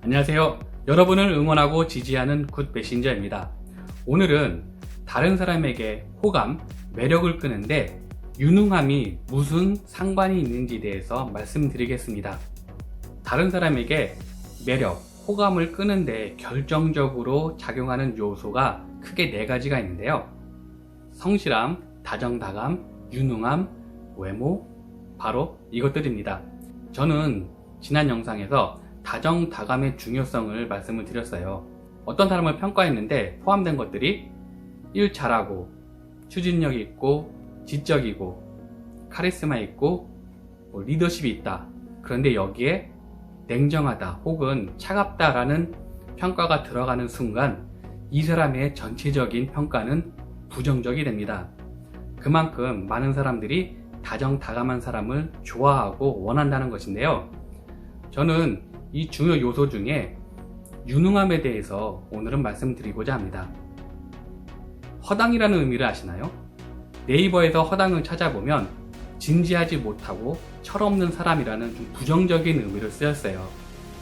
안녕하세요. 여러분을 응원하고 지지하는 굿 메신저입니다. 오늘은 다른 사람에게 호감, 매력을 끄는데 유능함이 무슨 상관이 있는지에 대해서 말씀드리겠습니다. 다른 사람에게 매력, 호감을 끄는데 결정적으로 작용하는 요소가 크게 4가지가 있는데요. 성실함, 다정다감, 유능함, 외모, 바로 이것들입니다. 저는 지난 영상에서 다정다감의 중요성을 말씀을 드렸어요. 어떤 사람을 평가했는데 포함된 것들이 일 잘하고, 추진력 있고, 지적이고, 카리스마 있고, 리더십이 있다. 그런데 여기에 냉정하다 혹은 차갑다라는 평가가 들어가는 순간 이 사람의 전체적인 평가는 부정적이 됩니다. 그만큼 많은 사람들이 다정다감한 사람을 좋아하고 원한다는 것인데요. 저는 이 중요 요소 중에 유능함에 대해서 오늘은 말씀드리고자 합니다. 허당이라는 의미를 아시나요? 네이버에서 허당을 찾아보면 진지하지 못하고 철없는 사람이라는 좀 부정적인 의미를 쓰였어요.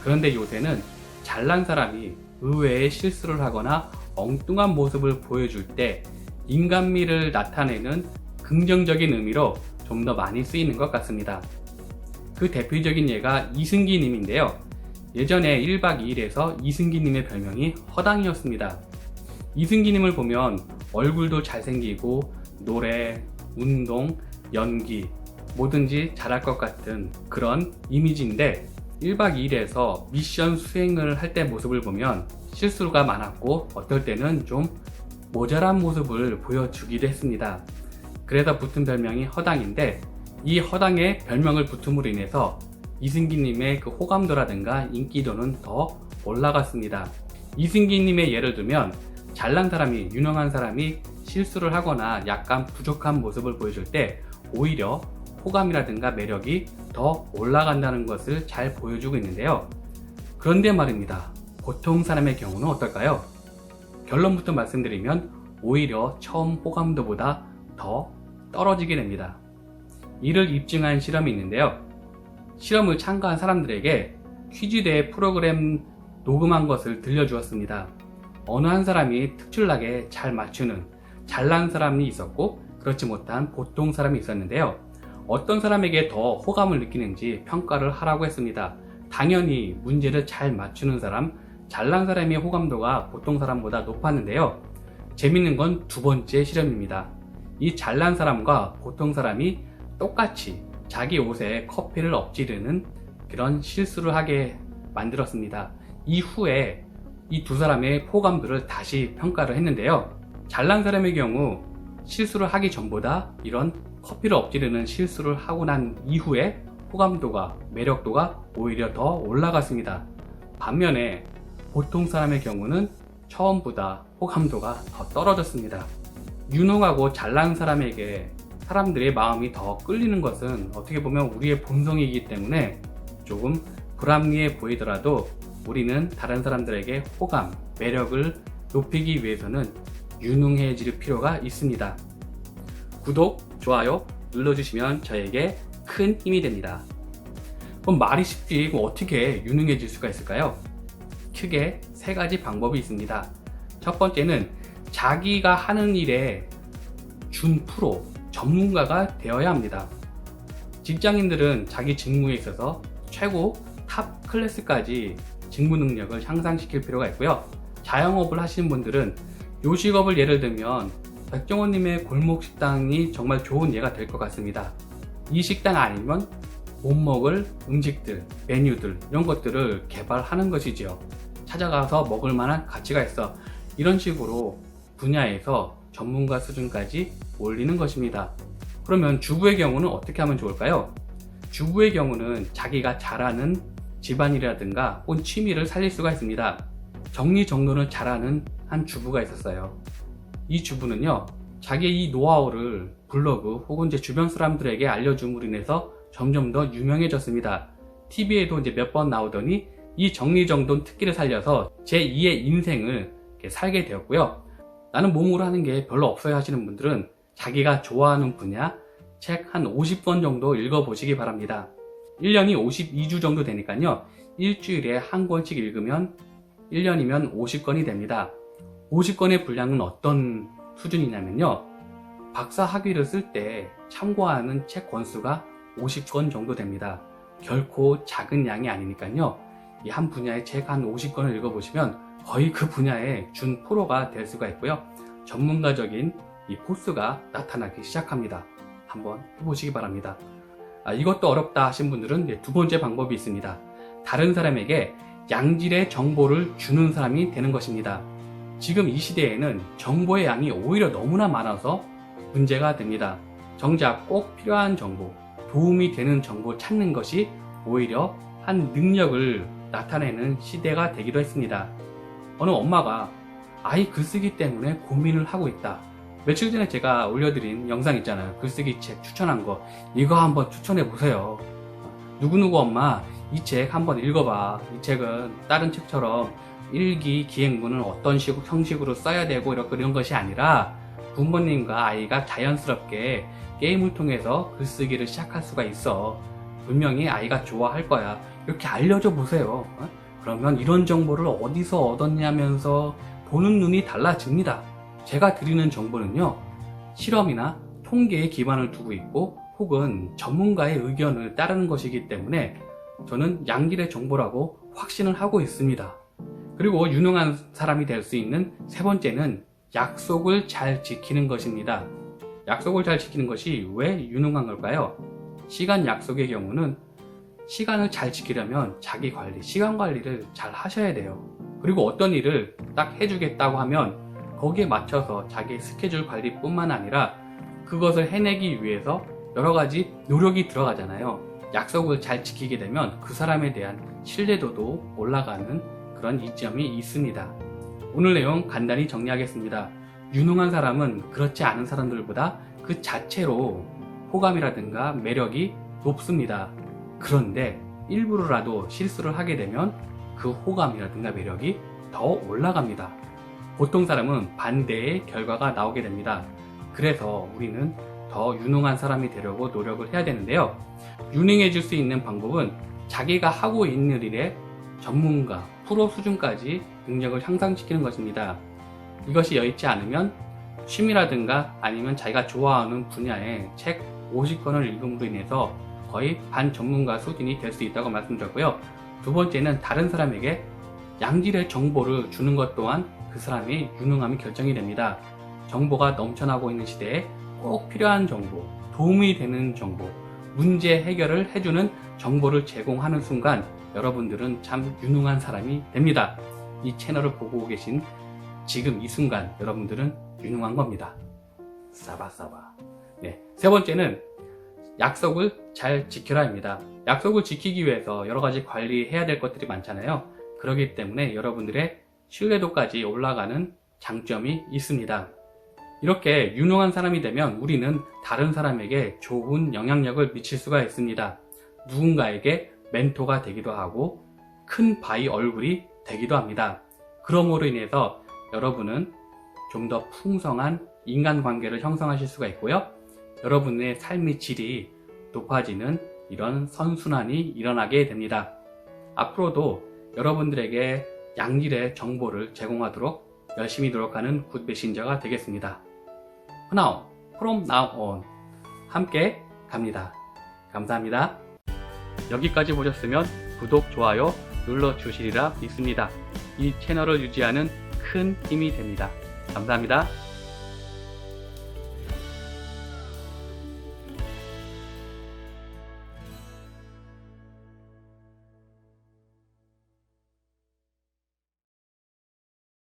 그런데 요새는 잘난 사람이 의외의 실수를 하거나 엉뚱한 모습을 보여줄 때 인간미를 나타내는 긍정적인 의미로 좀 더 많이 쓰이는 것 같습니다. 그 대표적인 예가 이승기 님인데요. 예전에 1박 2일에서 이승기 님의 별명이 허당이었습니다. 이승기 님을 보면 얼굴도 잘생기고 노래, 운동, 연기 뭐든지 잘할 것 같은 그런 이미지인데 1박 2일에서 미션 수행을 할 때 모습을 보면 실수가 많았고 어떨 때는 좀 모자란 모습을 보여주기도 했습니다. 그래서 붙은 별명이 허당인데 이 허당의 별명을 붙음으로 인해서 이승기님의 그 호감도라든가 인기도는 더 올라갔습니다. 이승기님의 예를 들면 잘난 사람이, 유능한 사람이 실수를 하거나 약간 부족한 모습을 보여줄 때 오히려 호감이라든가 매력이 더 올라간다는 것을 잘 보여주고 있는데요. 그런데 말입니다. 보통 사람의 경우는 어떨까요? 결론부터 말씀드리면 오히려 처음 호감도보다 더 떨어지게 됩니다. 이를 입증한 실험이 있는데요. 실험을 참가한 사람들에게 퀴즈대회 프로그램 녹음한 것을 들려주었습니다. 어느 한 사람이 특출나게 잘 맞추는 잘난 사람이 있었고 그렇지 못한 보통 사람이 있었는데요. 어떤 사람에게 더 호감을 느끼는지 평가를 하라고 했습니다. 당연히 문제를 잘 맞추는 사람, 잘난 사람의 호감도가 보통 사람보다 높았는데요. 재밌는 건 두 번째 실험입니다. 이 잘난 사람과 보통 사람이 똑같이 자기 옷에 커피를 엎지르는 그런 실수를 하게 만들었습니다. 이후에 이 두 사람의 호감도를 다시 평가를 했는데요. 잘난 사람의 경우 실수를 하기 전보다 이런 커피를 엎지르는 실수를 하고 난 이후에 호감도가, 매력도가 오히려 더 올라갔습니다. 반면에 보통 사람의 경우는 처음보다 호감도가 더 떨어졌습니다. 유능하고 잘난 사람에게 사람들의 마음이 더 끌리는 것은 어떻게 보면 우리의 본성이기 때문에 조금 불합리해 보이더라도 우리는 다른 사람들에게 호감, 매력을 높이기 위해서는 유능해질 필요가 있습니다. 구독, 좋아요 눌러주시면 저에게 큰 힘이 됩니다. 그럼 말이 쉽지 어떻게 유능해질 수가 있을까요? 크게 3가지 방법이 있습니다. 첫 번째는 자기가 하는 일에 준 프로, 전문가가 되어야 합니다. 직장인들은 자기 직무에 있어서 최고 탑 클래스까지 직무 능력을 향상시킬 필요가 있고요. 자영업을 하시는 분들은 요식업을 예를 들면 백종원님의 골목 식당이 정말 좋은 예가 될 것 같습니다. 이 식당 아니면 못 먹을 음식들, 메뉴들 이런 것들을 개발하는 것이지요. 찾아가서 먹을 만한 가치가 있어. 이런 식으로 분야에서 전문가 수준까지 올리는 것입니다. 그러면 주부의 경우는 어떻게 하면 좋을까요? 주부의 경우는 자기가 잘하는 집안일이라든가 혹은 취미를 살릴 수가 있습니다. 정리정돈을 잘하는 한 주부가 있었어요. 이 주부는요, 자기의 이 노하우를 블로그 혹은 제 주변 사람들에게 알려줌으로 인해서 점점 더 유명해졌습니다. TV에도 이제 몇 번 나오더니 이 정리정돈 특기를 살려서 제2의 인생을 살게 되었고요. 나는 몸으로 하는 게 별로 없어요 하시는 분들은 자기가 좋아하는 분야 책 한 50권 정도 읽어보시기 바랍니다. 1년이 52주 정도 되니까요. 일주일에 한 권씩 읽으면 1년이면 50권이 됩니다. 50권의 분량은 어떤 수준이냐면요. 박사 학위를 쓸 때 참고하는 책 권수가 50권 정도 됩니다. 결코 작은 양이 아니니까요. 이 한 분야의 책 한 50권을 읽어보시면 거의 그 분야의 준 프로가 될 수가 있고요. 전문가적인 이 포스가 나타나기 시작합니다. 한번 해보시기 바랍니다. 이것도 어렵다 하신 분들은 두 번째 방법이 있습니다. 다른 사람에게 양질의 정보를 주는 사람이 되는 것입니다. 지금 이 시대에는 정보의 양이 오히려 너무나 많아서 문제가 됩니다. 정작 꼭 필요한 정보, 도움이 되는 정보 찾는 것이 오히려 한 능력을 나타내는 시대가 되기도 했습니다. 어느 엄마가 아이 글쓰기 때문에 고민을 하고 있다. 며칠 전에 제가 올려드린 영상 있잖아요. 글쓰기 책 추천한 거. 이거 한번 추천해 보세요. 누구누구 엄마 이 책 한번 읽어봐. 이 책은 다른 책처럼 일기, 기행문은 어떤 형식으로 써야 되고 이런 것이 아니라 부모님과 아이가 자연스럽게 게임을 통해서 글쓰기를 시작할 수가 있어. 분명히 아이가 좋아할 거야. 이렇게 알려줘 보세요. 그러면 이런 정보를 어디서 얻었냐면서 보는 눈이 달라집니다. 제가 드리는 정보는요, 실험이나 통계에 기반을 두고 있고 혹은 전문가의 의견을 따르는 것이기 때문에 저는 양질의 정보라고 확신을 하고 있습니다. 그리고 유능한 사람이 될 수 있는 세 번째는 약속을 잘 지키는 것입니다. 약속을 잘 지키는 것이 왜 유능한 걸까요? 시간 약속의 경우는 시간을 잘 지키려면 자기 관리, 시간 관리를 잘 하셔야 돼요. 그리고 어떤 일을 딱 해주겠다고 하면 거기에 맞춰서 자기 스케줄 관리뿐만 아니라 그것을 해내기 위해서 여러 가지 노력이 들어가잖아요. 약속을 잘 지키게 되면 그 사람에 대한 신뢰도도 올라가는 그런 이점이 있습니다. 오늘 내용 간단히 정리하겠습니다. 유능한 사람은 그렇지 않은 사람들보다 그 자체로 호감이라든가 매력이 높습니다. 그런데 일부러라도 실수를 하게 되면 그 호감이라든가 매력이 더 올라갑니다. 보통 사람은 반대의 결과가 나오게 됩니다. 그래서 우리는 더 유능한 사람이 되려고 노력을 해야 되는데요. 유능해질 수 있는 방법은 자기가 하고 있는 일에 전문가, 프로 수준까지 능력을 향상시키는 것입니다. 이것이 여의치 않으면 취미라든가 아니면 자기가 좋아하는 분야의 책 50권을 읽음으로 인해서 거의 반전문가 수준이 될 수 있다고 말씀드렸고요. 두 번째는 다른 사람에게 양질의 정보를 주는 것 또한 그 사람의 유능함이 결정이 됩니다. 정보가 넘쳐나고 있는 시대에 꼭 필요한 정보, 도움이 되는 정보, 문제 해결을 해주는 정보를 제공하는 순간 여러분들은 참 유능한 사람이 됩니다. 이 채널을 보고 계신 지금 이 순간 여러분들은 유능한 겁니다. 싸바싸바. 네, 세 번째는 약속을 잘 지켜라입니다. 약속을 지키기 위해서 여러 가지 관리해야 될 것들이 많잖아요. 그렇기 때문에 여러분들의 신뢰도까지 올라가는 장점이 있습니다. 이렇게 유능한 사람이 되면 우리는 다른 사람에게 좋은 영향력을 미칠 수가 있습니다. 누군가에게 멘토가 되기도 하고 큰 바위 얼굴이 되기도 합니다. 그러므로 인해서 여러분은 좀 더 풍성한 인간관계를 형성하실 수가 있고요. 여러분의 삶의 질이 높아지는 이런 선순환이 일어나게 됩니다. 앞으로도 여러분들에게 양질의 정보를 제공하도록 열심히 노력하는 굿 메신저가 되겠습니다. from now on 함께 갑니다. 감사합니다. 여기까지 보셨으면 구독, 좋아요 눌러주시리라 믿습니다. 이 채널을 유지하는 큰 힘이 됩니다. 감사합니다.